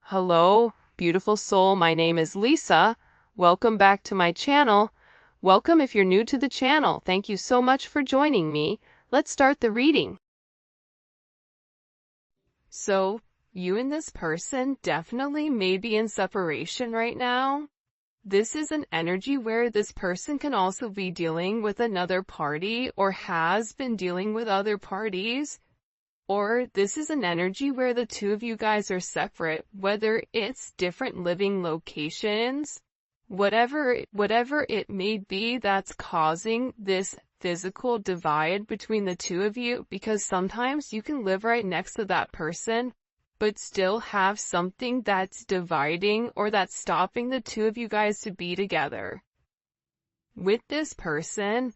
Hello, beautiful soul. My name is Lisa. Welcome back to my channel. Welcome if you're new to the channel. Thank you so much for joining me. Let's start the reading. So, you and this person definitely may be in separation right now. This is an energy where this person can also be dealing with another party or has been dealing with other parties. Or this is an energy where the two of you guys are separate, whether it's different living locations, whatever it may be that's causing this physical divide between the two of you, because sometimes you can live right next to that person, but still have something that's dividing or that's stopping the two of you guys to be together. With this person,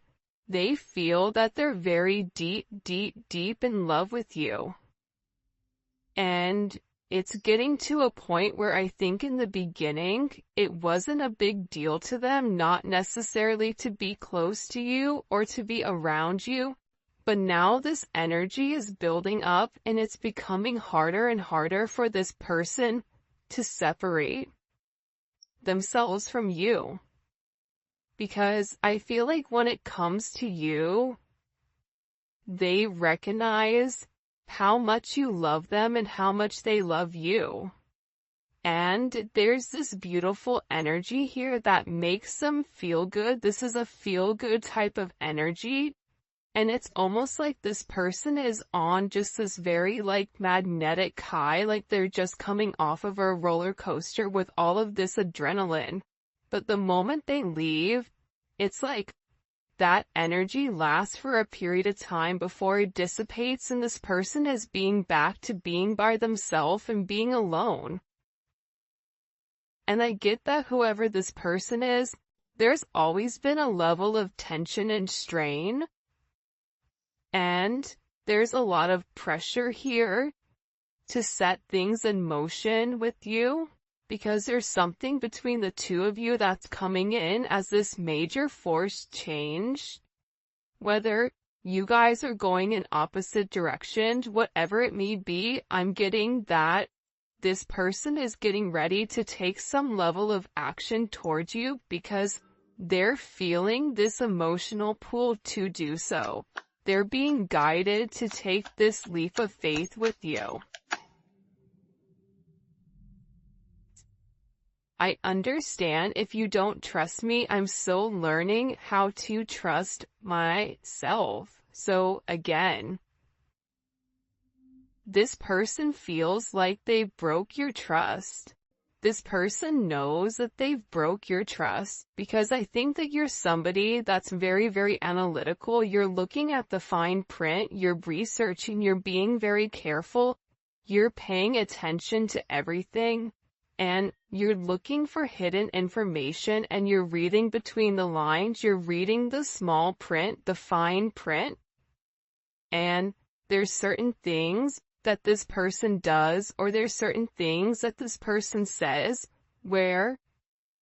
they feel that they're very deep in love with you. And it's getting to a point where I think in the beginning, it wasn't a big deal to them, not necessarily to be close to you or to be around you. But now this energy is building up and it's becoming harder and harder for this person to separate themselves from you. Because I feel like when it comes to you, they recognize how much you love them and how much they love you. And there's this beautiful energy here that makes them feel good. This is a feel-good type of energy. And it's almost like this person is on just this very magnetic high, like they're just coming off of a roller coaster with all of this adrenaline. But the moment they leave, it's like that energy lasts for a period of time before it dissipates and this person is being back to being by themselves and being alone. And I get that whoever this person is, there's always been a level of tension and strain. And there's a lot of pressure here to set things in motion with you. Because there's something between the two of you that's coming in as this major force change. Whether you guys are going in opposite directions, whatever it may be, I'm getting that this person is getting ready to take some level of action towards you because they're feeling this emotional pull to do so. They're being guided to take this leap of faith with you. I understand if you don't trust me. I'm still learning how to trust myself. So again, this person feels like they broke your trust. This person knows that they've broke your trust because I think that you're somebody that's very, very analytical. You're looking at the fine print, you're researching, you're being very careful, you're paying attention to everything. And you're looking for hidden information and you're reading between the lines, you're reading the small print, the fine print. And there's certain things that this person does or there's certain things that this person says where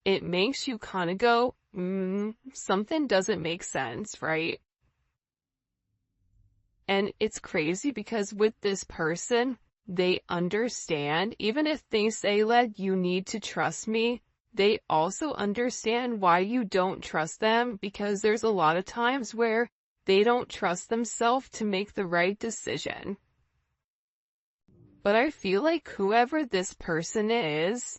it makes you kind of go, something doesn't make sense, right? And it's crazy because with this person, they understand, even if they say like, you need to trust me, they also understand why you don't trust them because there's a lot of times where they don't trust themselves to make the right decision. But I feel like whoever this person is,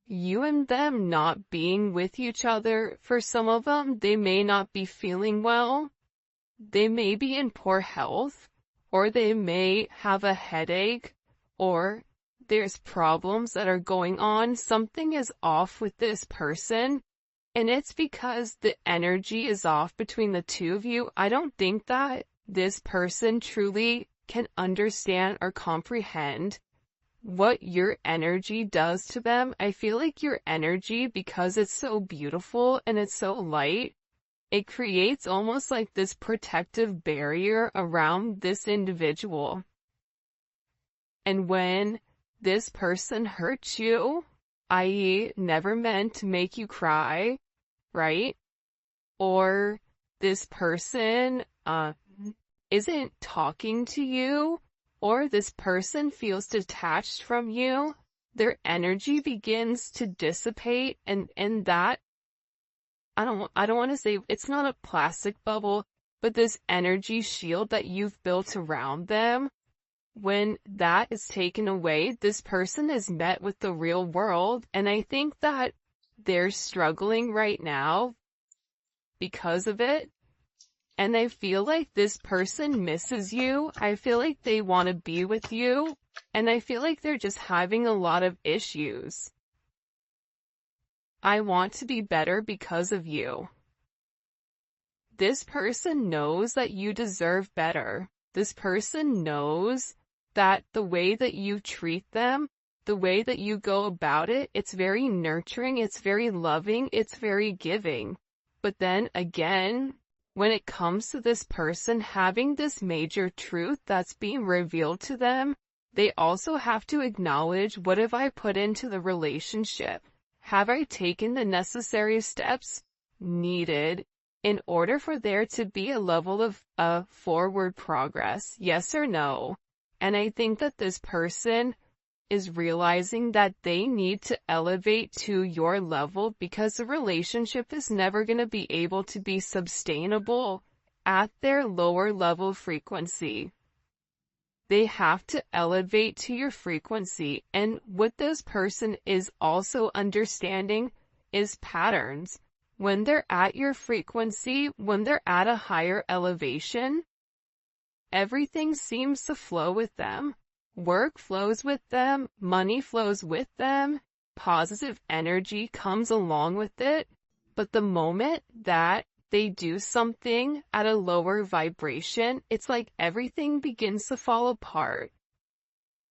you and them not being with each other, for some of them, they may not be feeling well, they may be in poor health, or they may have a headache, or there's problems that are going on. Something is off with this person, and it's because the energy is off between the two of you. I don't think that this person truly can understand or comprehend what your energy does to them. I feel like your energy, because it's so beautiful and it's so light, it creates almost like this protective barrier around this individual. And when this person hurts you, i.e. never meant to make you cry, right? Or this person isn't talking to you, or this person feels detached from you, their energy begins to dissipate, and that, I don't want to say it's not a plastic bubble, but this energy shield that you've built around them, when that is taken away, this person is met with the real world, and I think that they're struggling right now because of it. And I feel like this person misses you. I feel like they want to be with you. And I feel like they're just having a lot of issues. I want to be better because of you. This person knows that you deserve better. This person knows that the way that you treat them, the way that you go about it, it's very nurturing, it's very loving, it's very giving. But then again, when it comes to this person having this major truth that's being revealed to them, they also have to acknowledge, what have I put into the relationship? Have I taken the necessary steps needed in order for there to be a level of forward progress? Yes or no? And I think that this person is realizing that they need to elevate to your level, because the relationship is never going to be able to be sustainable at their lower level frequency. They have to elevate to your frequency, and what this person is also understanding is patterns. When they're at your frequency, when they're at a higher elevation, everything seems to flow with them. Work flows with them, money flows with them, positive energy comes along with it. But the moment that they do something at a lower vibration, it's like everything begins to fall apart.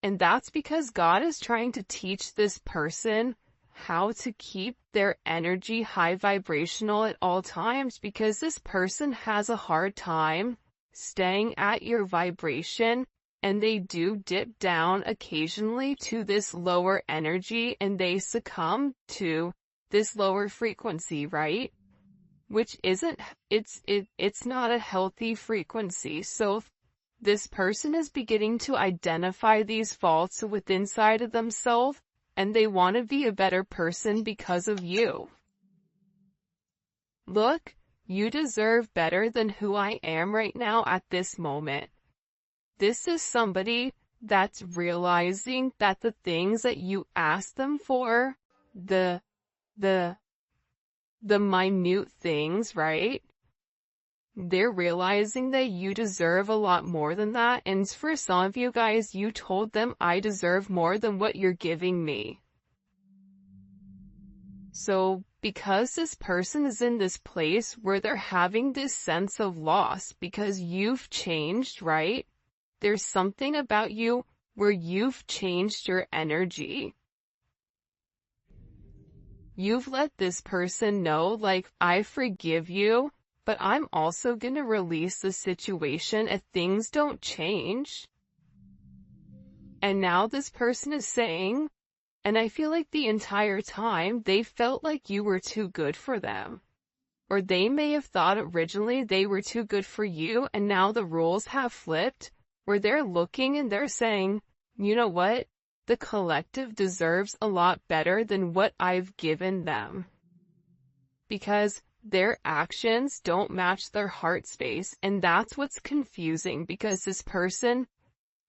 And that's because God is trying to teach this person how to keep their energy high vibrational at all times, because this person has a hard time staying at your vibration. And they do dip down occasionally to this lower energy, and they succumb to this lower frequency, right? Which isn't, it's not a healthy frequency. So this person is beginning to identify these faults within inside of themselves, and they want to be a better person because of you. Look, you deserve better than who I am right now at this moment. This is somebody that's realizing that the things that you ask them for, the minute things, right? They're realizing that you deserve a lot more than that. And for some of you guys, you told them, I deserve more than what you're giving me. So because this person is in this place where they're having this sense of loss because you've changed, right? There's something about you where you've changed your energy. You've let this person know, like, I forgive you, but I'm also going to release the situation if things don't change. And now this person is saying, and I feel like the entire time they felt like you were too good for them. Or they may have thought originally they were too good for you, and now the roles have flipped, where they're looking and they're saying, you know what? The collective deserves a lot better than what I've given them. Because their actions don't match their heart space, and that's what's confusing, because this person,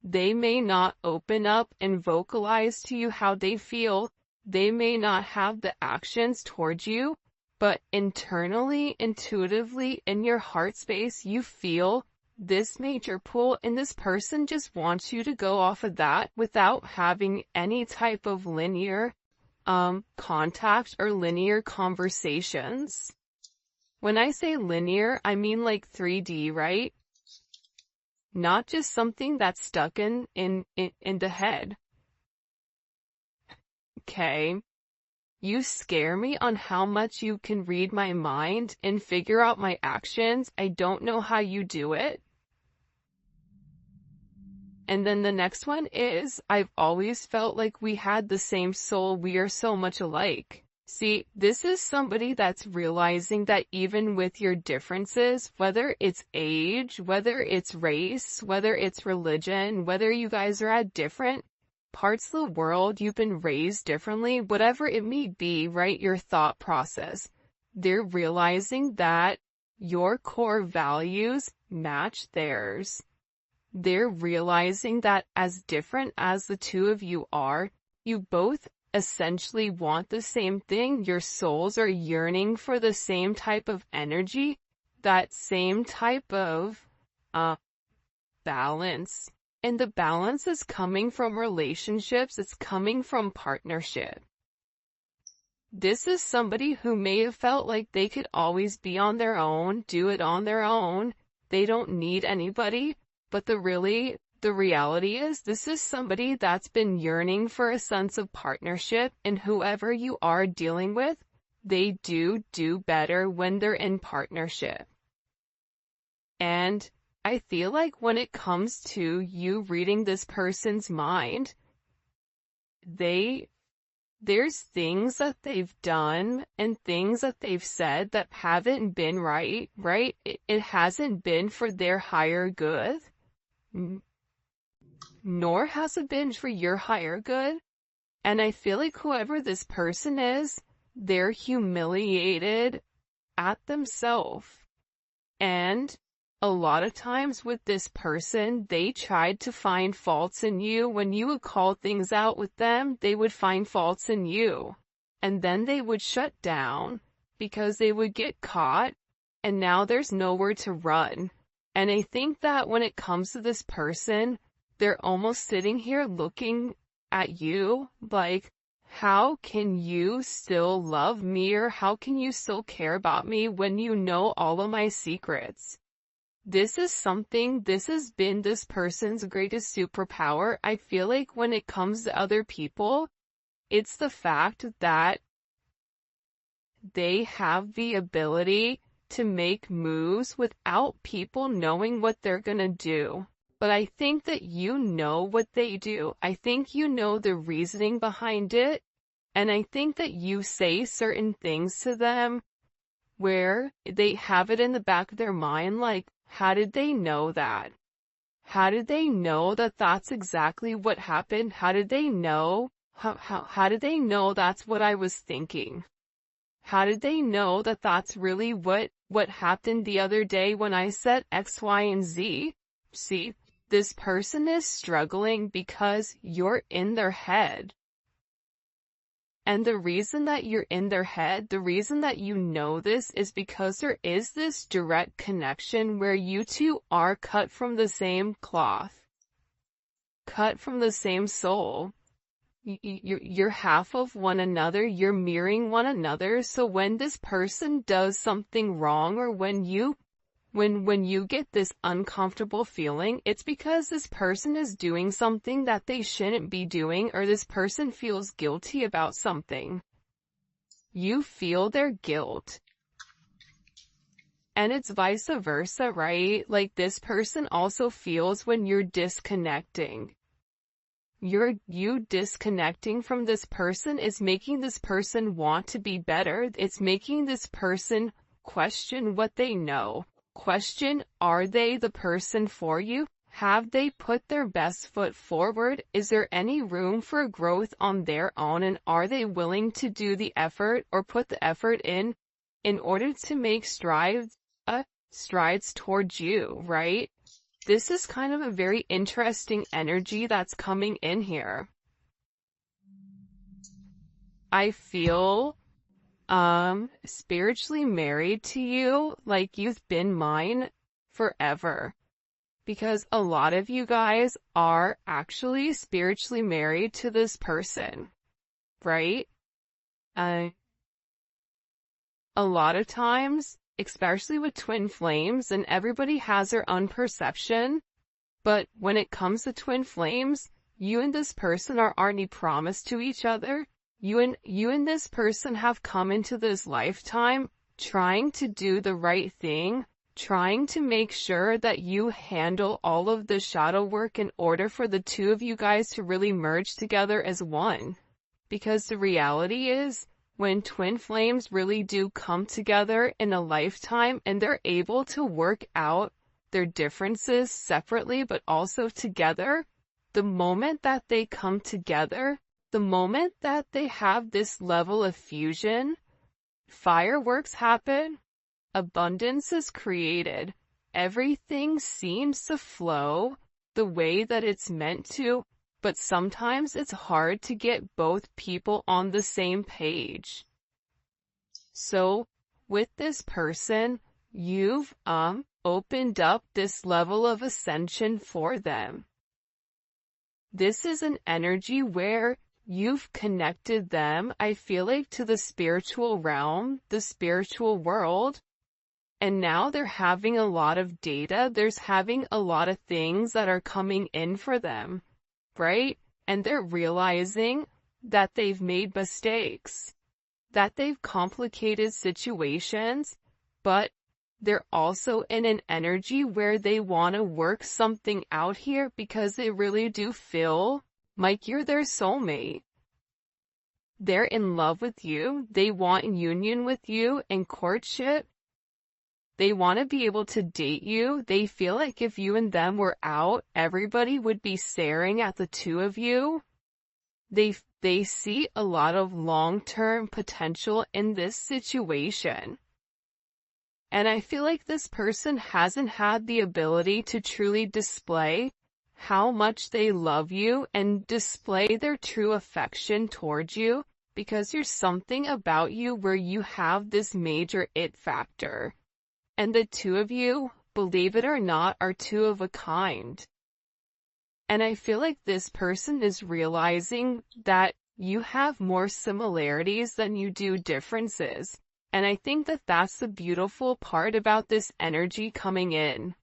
they may not open up and vocalize to you how they feel. They may not have the actions towards you, but internally, intuitively, in your heart space, you feel this major pull, and this person just wants you to go off of that without having any type of linear contact or linear conversations. When I say linear, I mean like 3D, right? Not just something that's stuck in the head. Okay. You scare me on how much you can read my mind and figure out my actions. I don't know how you do it. And then the next one is, I've always felt like we had the same soul. We are so much alike. See, this is somebody that's realizing that even with your differences, whether it's age, whether it's race, whether it's religion, whether you guys are at different parts of the world you've been raised differently, whatever it may be, right? Your thought process. They're realizing that your core values match theirs. They're realizing that as different as the two of you are, you both essentially want the same thing. Your souls are yearning for the same type of energy, that same type of balance. And the balance is coming from relationships. It's coming from partnership. This is somebody who may have felt like they could always be on their own, do it on their own. They don't need anybody. But the reality is this is somebody that's been yearning for a sense of partnership, and whoever you are dealing with, they do better when they're in partnership. And I feel like when it comes to you reading this person's mind, there's things that they've done and things that they've said that haven't been right? It hasn't been for their higher good, nor has it been for your higher good. And I feel like whoever this person is, they're humiliated at themselves. And a lot of times with this person, they tried to find faults in you. When you would call things out with them, they would find faults in you. And then they would shut down because they would get caught, and now there's nowhere to run. And I think that when it comes to this person, they're almost sitting here looking at you like, how can you still love me, or how can you still care about me when you know all of my secrets? This has been this person's greatest superpower. I feel like when it comes to other people, it's the fact that they have the ability to make moves without people knowing what they're gonna do. But I think that you know what they do. I think you know the reasoning behind it. And I think that you say certain things to them where they have it in the back of their mind, like, how did they know that? How did they know that that's exactly what happened? How did they know? How did they know that's what I was thinking? How did they know that that's really what happened the other day when I said X, Y, and Z? See, this person is struggling because you're in their head. And the reason that you're in their head, the reason that you know this, is because there is this direct connection where you two are cut from the same cloth, cut from the same soul. You're half of one another, you're mirroring one another. So when this person does something wrong, or when you get this uncomfortable feeling, it's because this person is doing something that they shouldn't be doing, or this person feels guilty about something. You feel their guilt. And it's vice versa, right? Like, this person also feels when you're disconnecting. You disconnecting from this person is making this person want to be better. It's making this person question what they know. Question, are they the person for you? Have they put their best foot forward? Is there any room for growth on their own? And are they willing to do the effort, or put the effort in order to make strides towards you, right? This is kind of a very interesting energy that's coming in here. I feel spiritually married to you, like you've been mine forever. Because a lot of you guys are actually spiritually married to this person, right? A lot of times, especially with twin flames, and everybody has their own perception, but when it comes to twin flames, you and this person are already promised to each other. You and this person have come into this lifetime trying to do the right thing, trying to make sure that you handle all of the shadow work in order for the two of you guys to really merge together as one. Because the reality is, when twin flames really do come together in a lifetime and they're able to work out their differences separately but also together, the moment that they come together, the moment that they have this level of fusion, fireworks happen, abundance is created, everything seems to flow the way that it's meant to, but sometimes it's hard to get both people on the same page. So, with this person, you've opened up this level of ascension for them. This is an energy where you've connected them, I feel like, to the spiritual realm, the spiritual world, and now they're having a lot of data, there's having a lot of things that are coming in for them, right? And they're realizing that they've made mistakes, that they've complicated situations, but they're also in an energy where they want to work something out here because they really do feel like you're their soulmate. They're in love with you. They want union with you and courtship. They want to be able to date you. They feel like if you and them were out, everybody would be staring at the two of you. They see a lot of long-term potential in this situation. And I feel like this person hasn't had the ability to truly display how much they love you and display their true affection towards you, because there's something about you where you have this major it factor. And the two of you, believe it or not, are two of a kind. And I feel like this person is realizing that you have more similarities than you do differences. And I think that that's the beautiful part about this energy coming in.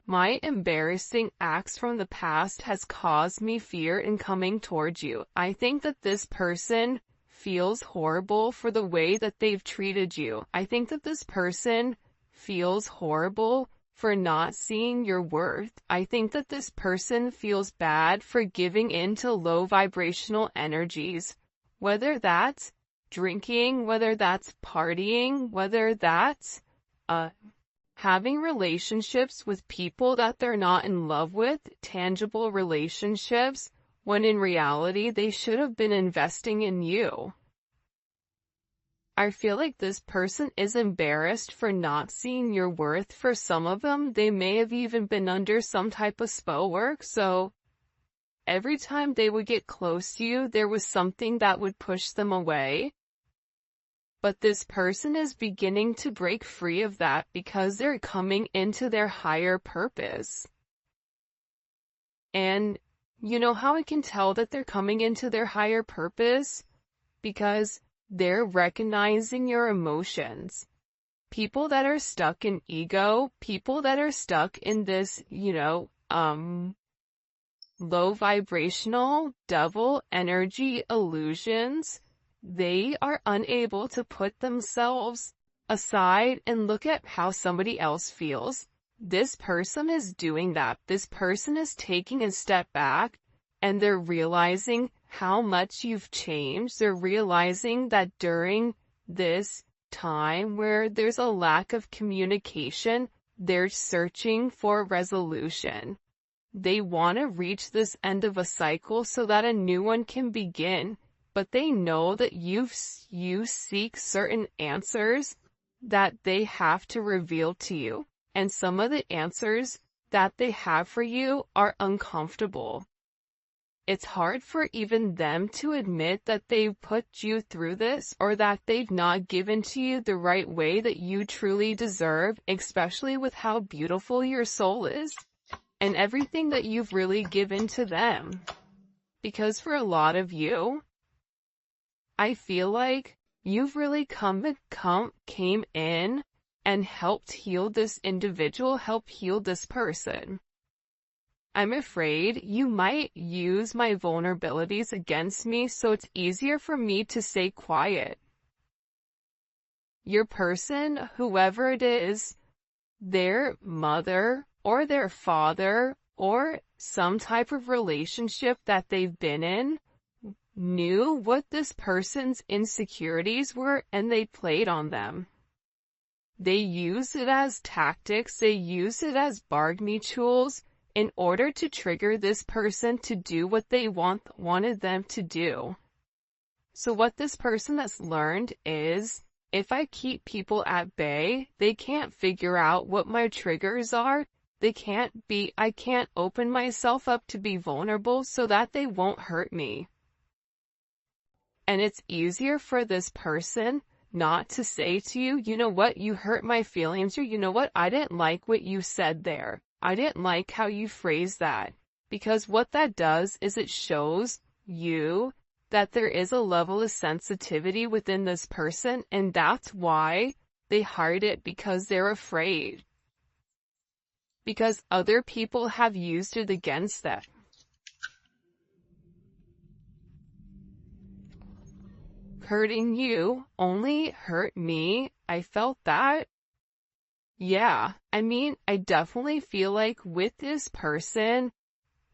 My embarrassing acts from the past has caused me fear in coming towards you. I think that this person feels horrible for the way that they've treated you. I think that this person feels horrible for not seeing your worth. I think that this person feels bad for giving in to low vibrational energies, whether that's drinking, whether that's partying, whether that's having relationships with people that they're not in love with, tangible relationships, when in reality they should have been investing in you. I feel like this person is embarrassed for not seeing your worth. For some of them, they may have even been under some type of spell work, so every time they would get close to you, there was something that would push them away. But this person is beginning to break free of that because they're coming into their higher purpose. And you know how I can tell that they're coming into their higher purpose? Because they're recognizing your emotions. People that are stuck in ego, people that are stuck in this, low vibrational devil energy illusions, they are unable to put themselves aside and look at how somebody else feels. This person is doing that. This person is taking a step back and they're realizing how much you've changed. They're realizing that during this time where there's a lack of communication, they're searching for resolution. They want to reach this end of a cycle so that a new one can begin. But they know that you seek certain answers that they have to reveal to you. And some of the answers that they have for you are uncomfortable. It's hard for even them to admit that they've put you through this, or that they've not given to you the right way that you truly deserve, especially with how beautiful your soul is and everything that you've really given to them. Because for a lot of you, I feel like you've really came in and helped heal this individual, help heal this person. I'm afraid you might use my vulnerabilities against me, so it's easier for me to stay quiet. Your person, whoever it is, their mother or their father or some type of relationship that they've been in, knew what this person's insecurities were and they played on them. They used it as tactics, they used it as bargaining tools, in order to trigger this person to do what they wanted them to do. So what this person has learned is, if I keep people at bay, they can't figure out what my triggers are. I can't open myself up to be vulnerable so that they won't hurt me. And it's easier for this person not to say to you, you know what, you hurt my feelings, or you know what, I didn't like what you said there. I didn't like how you phrased that. Because what that does is it shows you that there is a level of sensitivity within this person, and that's why they hide it, because they're afraid. Because other people have used it against them. Hurting you only hurt me. I felt that. Yeah, I mean, I definitely feel like with this person,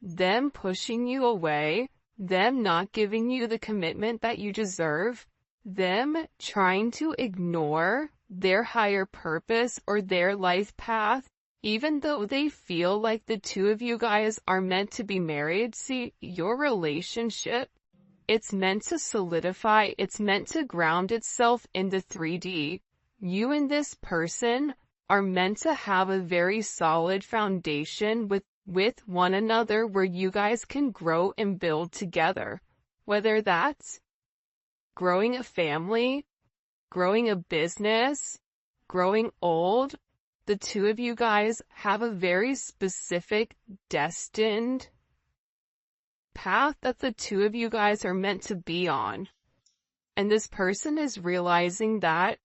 them pushing you away, them not giving you the commitment that you deserve, them trying to ignore their higher purpose or their life path, even though they feel like the two of you guys are meant to be married. See, your relationship, it's meant to solidify, it's meant to ground itself in the 3D. You and this person are meant to have a very solid foundation with one another where you guys can grow and build together. Whether that's growing a family, growing a business, growing old, the two of you guys have a very specific destined path that the two of you guys are meant to be on. And this person is realizing that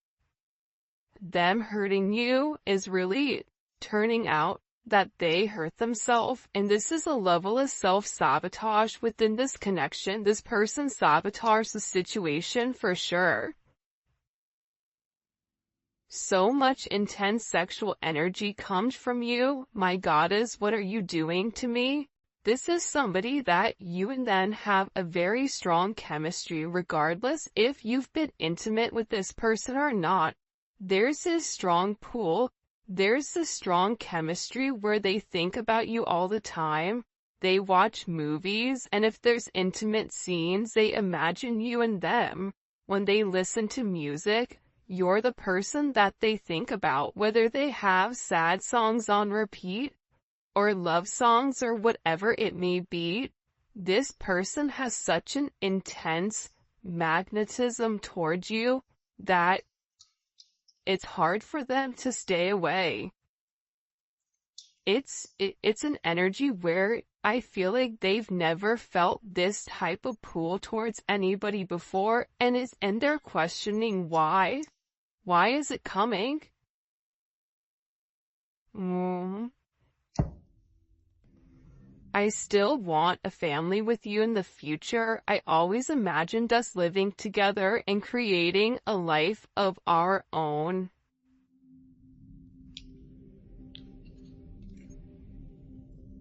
them hurting you is really turning out that they hurt themselves, and this is a level of self-sabotage within this connection. This person sabotaged the situation for sure. So much intense sexual energy comes from you. My goddess, what are you doing to me? This is somebody that you and them have a very strong chemistry, regardless if you've been intimate with this person or not. There's this strong pull. There's this strong chemistry where they think about you all the time. They watch movies, and if there's intimate scenes, they imagine you and them. When they listen to music, you're the person that they think about, whether they have sad songs on repeat, or love songs, or whatever it may be. This person has such an intense magnetism towards you that it's hard for them to stay away. It's an energy where I feel like they've never felt this type of pull towards anybody before, and they're questioning why. Why is it coming? I still want a family with you in the future. I always imagined us living together and creating a life of our own.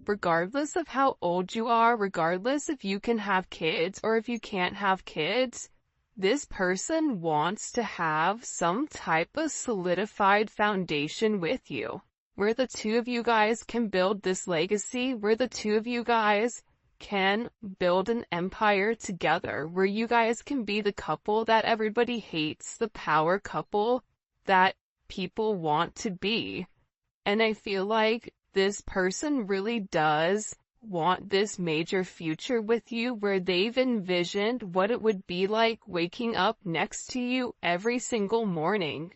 Regardless of how old you are, regardless if you can have kids or if you can't have kids, this person wants to have some type of solidified foundation with you, where the two of you guys can build this legacy, where the two of you guys can build an empire together, where you guys can be the couple that everybody hates, the power couple that people want to be. And I feel like this person really does want this major future with you, where they've envisioned what it would be like waking up next to you every single morning.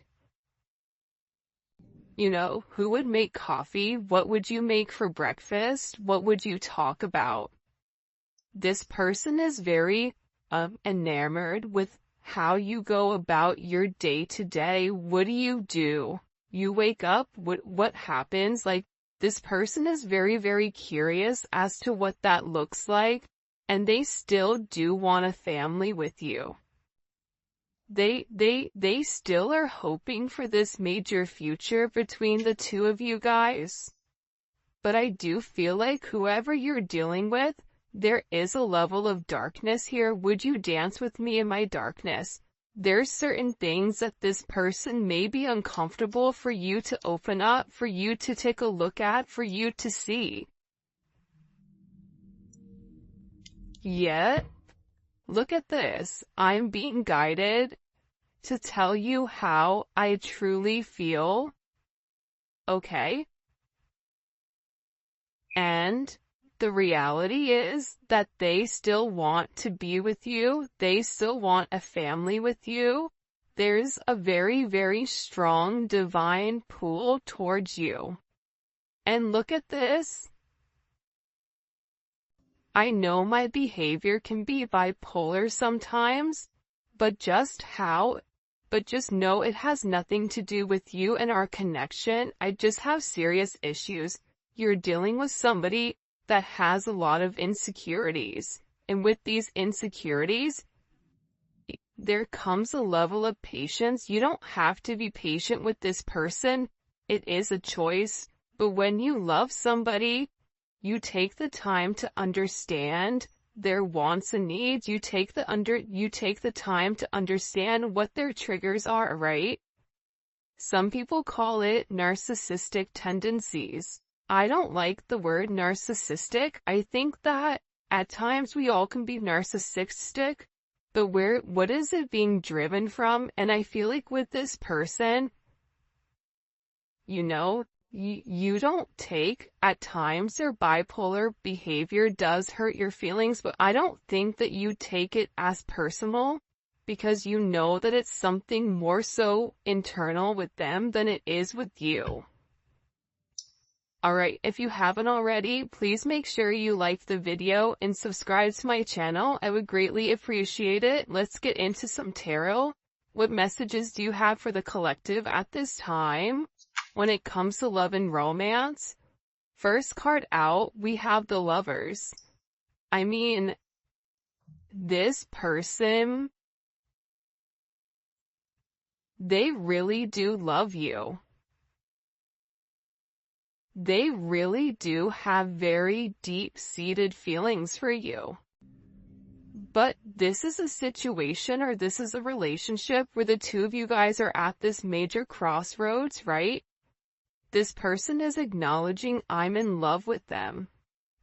You know, who would make coffee? What would you make for breakfast? What would you talk about? This person is very enamored with how you go about your day to day. What do? You wake up, what happens? Like, this person is very, very curious as to what that looks like, and they still do want a family with you. They still are hoping for this major future between the two of you guys. But I do feel like whoever you're dealing with, there is a level of darkness here. Would you dance with me in my darkness? There's certain things that this person may be uncomfortable for you to open up, for you to take a look at, for you to see. Yet, look at this. I'm being guided to tell you how I truly feel, okay? And the reality is that they still want to be with you. They still want a family with you. There's a very, very strong divine pull towards you. And look at this. I know my behavior can be bipolar sometimes, but just know it has nothing to do with you and our connection. I just have serious issues. You're dealing with somebody that has a lot of insecurities. And with these insecurities, there comes a level of patience. You don't have to be patient with this person. It is a choice. But when you love somebody, you take the time to understand their wants and needs. You take the time to understand what their triggers are, right? Some people call it narcissistic tendencies. I don't like the word narcissistic. I think that at times we all can be narcissistic, but what is it being driven from? And I feel like with this person, you don't take, at times their bipolar behavior does hurt your feelings, but I don't think that you take it as personal, because you know that it's something more so internal with them than it is with you. Alright, if you haven't already, please make sure you like the video and subscribe to my channel. I would greatly appreciate it. Let's get into some tarot. What messages do you have for the collective at this time when it comes to love and romance? First card out, we have the Lovers. I mean, this person, they really do love you. They really do have very deep-seated feelings for you. But this is a situation, or this is a relationship where the two of you guys are at this major crossroads, right? This person is acknowledging I'm in love with them.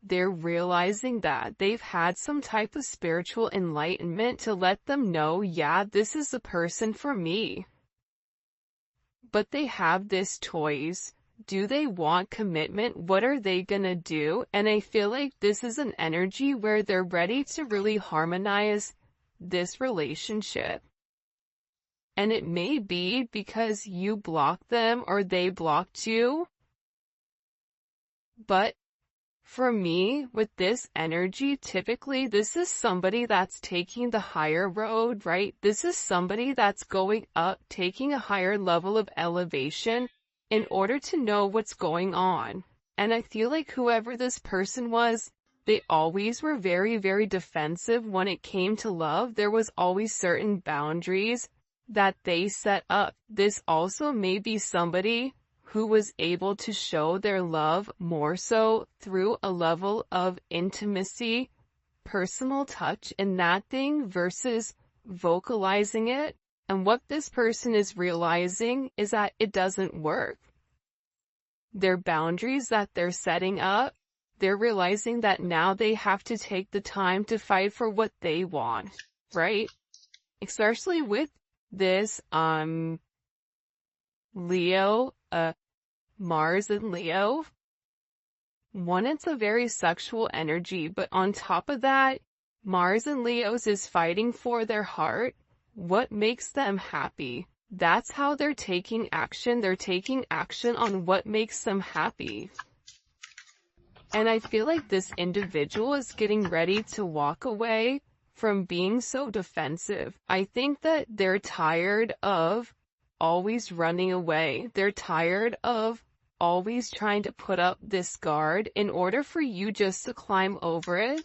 They're realizing that they've had some type of spiritual enlightenment to let them know, yeah, this is the person for me. But they have this choice. Do they want commitment? What are they gonna do? And I feel like this is an energy where they're ready to really harmonize this relationship. And it may be because you blocked them or they blocked you. But for me, with this energy, typically this is somebody that's taking the higher road, right? This is somebody that's going up, taking a higher level of elevation in order to know what's going on. And I feel like whoever this person was, they always were very, very defensive when it came to love. There was always certain boundaries that they set up. This also may be somebody who was able to show their love more so through a level of intimacy, personal touch in that thing versus vocalizing it. And what this person is realizing is that it doesn't work. Their boundaries that they're setting up, they're realizing that now they have to take the time to fight for what they want, right? Especially with this, Leo, Mars and Leo. One, it's a very sexual energy, but on top of that, Mars and Leo's is fighting for their heart. What makes them happy? That's how they're taking action. They're taking action on what makes them happy. And I feel like this individual is getting ready to walk away from being so defensive. I think that they're tired of always running away. They're tired of always trying to put up this guard in order for you just to climb over it.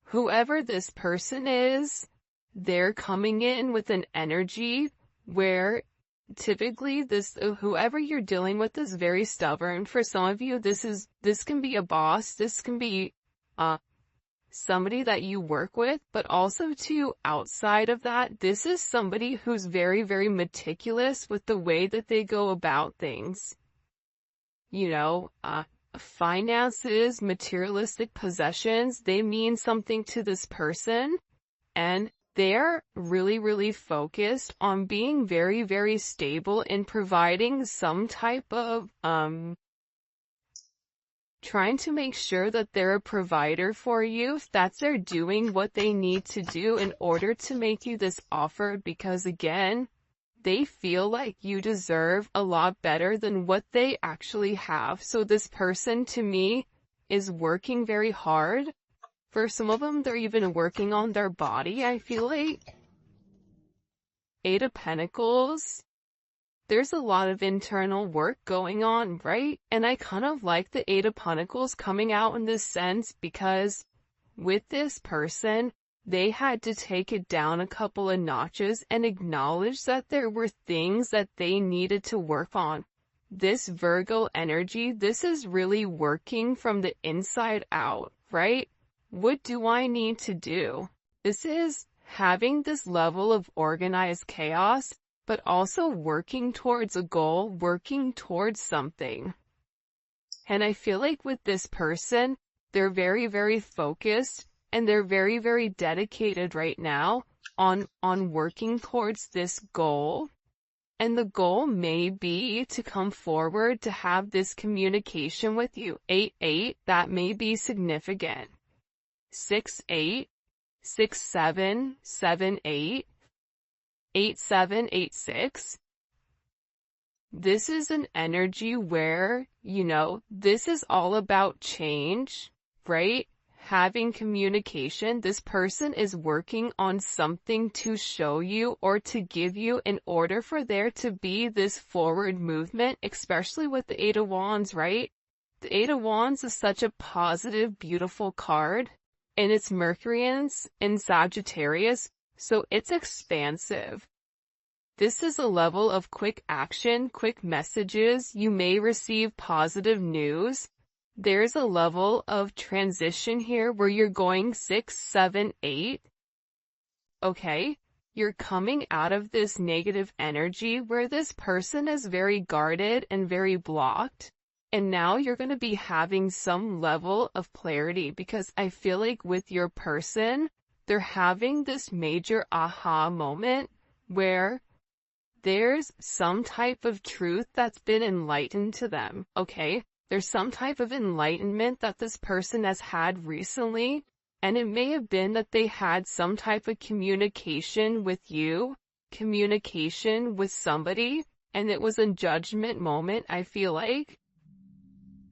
Whoever this person is, they're coming in with an energy where typically whoever you're dealing with is very stubborn. For some of you, this can be a boss, this can be somebody that you work with, but also too outside of that, this is somebody who's very, very meticulous with the way that they go about things. finances, materialistic possessions, they mean something to this person, and they're really, really focused on being very, very stable in providing some type of, trying to make sure that they're a provider for you. That's they're doing what they need to do in order to make you this offer, because again, they feel like you deserve a lot better than what they actually have. So this person, to me, is working very hard. For some of them, they're even working on their body, I feel like. Eight of Pentacles. There's a lot of internal work going on, right? And I kind of like the Eight of Pentacles coming out in this sense, because with this person, they had to take it down a couple of notches and acknowledge that there were things that they needed to work on. This Virgo energy, this is really working from the inside out, right? What do I need to do? This is having this level of organized chaos, but also working towards a goal, working towards something. And I feel like with this person, they're very, very focused, and they're very, very dedicated right now on working towards this goal. And the goal may be to come forward to have this communication with you. 8-8, that may be significant. 6-8, 6-7, 7-8, 8-7, 8-6. This is an energy where, this is all about change, right? Having communication. This person is working on something to show you or to give you in order for there to be this forward movement, especially with the Eight of Wands, right? The Eight of Wands is such a positive, beautiful card, and it's Mercury in Sagittarius, so it's expansive. This is a level of quick action, quick messages. You may receive positive news. There's a level of transition here where you're going 6, 7, 8. Okay? You're coming out of this negative energy where this person is very guarded and very blocked. And now you're going to be having some level of clarity, because I feel like with your person, they're having this major aha moment where there's some type of truth that's been enlightened to them, okay? There's some type of enlightenment that this person has had recently, and it may have been that they had some type of communication with you, communication with somebody, and it was a judgment moment, I feel like.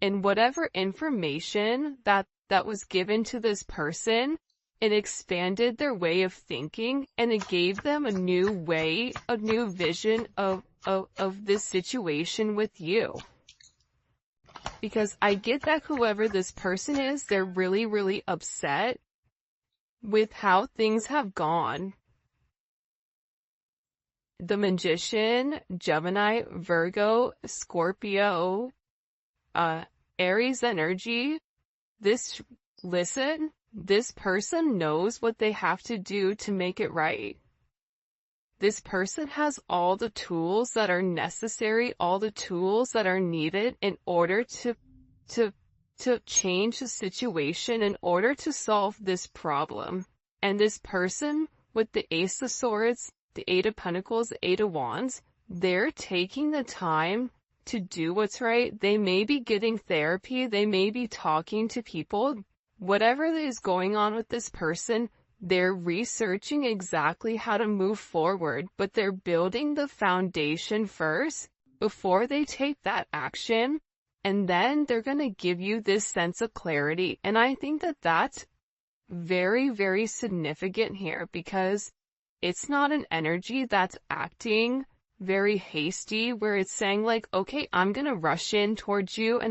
And whatever information that was given to this person, it expanded their way of thinking, and it gave them a new way, a new vision of this situation with you. Because I get that whoever this person is, they're really, really upset with how things have gone. The Magician, Gemini, Virgo, Scorpio, Aries energy. This person knows what they have to do to make it right. This person has all the tools that are necessary, all the tools that are needed in order to change the situation, in order to solve this problem. And this person with the Ace of Swords, the Eight of Pentacles, the Eight of Wands, they're taking the time to do what's right. They may be getting therapy, they may be talking to people. Whatever is going on with this person, they're researching exactly how to move forward, but they're building the foundation first before they take that action, and then they're going to give you this sense of clarity. And I think that that's very, very significant here, because it's not an energy that's acting very hasty, where it's saying like, okay, I'm going to rush in towards you and